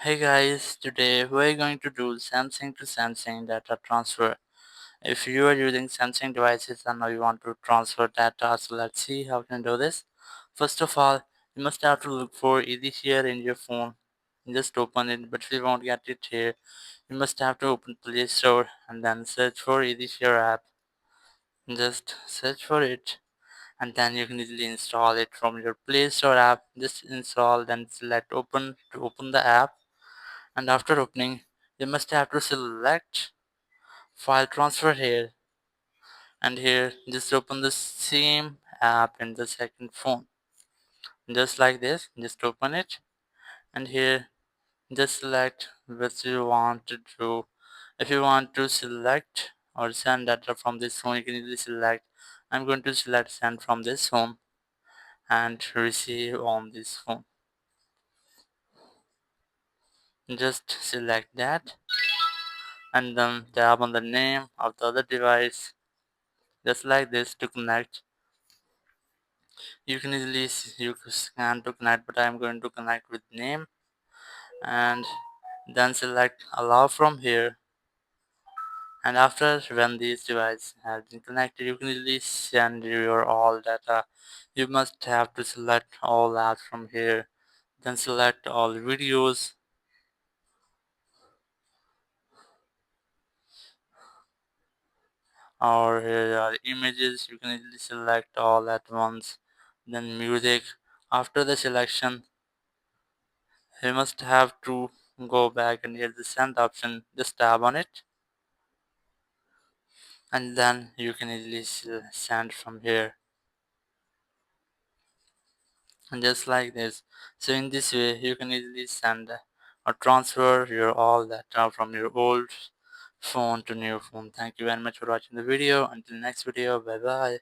Hey guys, today we're going to do Samsung to Samsung data transfer. If you are using Samsung devices and now you want to transfer data, so let's see how we can do this. First of all, you must have to look for EasyShare in your phone. Just open it, but if you won't get it here, you must have to open Play Store and then search for EasyShare app. Just search for it and then you can easily install it from your Play Store app. Just install, then select open to open the app, and after opening you must have to select file transfer here, and here just open the same app in the second phone, just like this. Just open it, and here just select what you want to do. If you want to select or send data from this phone, you can easily select. I'm going to select send from this phone and receive on this phone. Just select that and then tap on the name of the other device, just like this, to connect. You can easily you scan to connect, but I'm going to connect with name, and then select allow from here. And after when this device has been connected, you can easily send your all data. You must have to select all apps from here, then select all videos or here are images. You can easily select all at once, then music. After the selection, you must have to go back and here's the send option. Just tap on it, and then you can easily send from here, and just like this. So in this way you can easily send or transfer your all data from your old phone to new phone. Thank you very much for watching the video. Until next video, bye bye.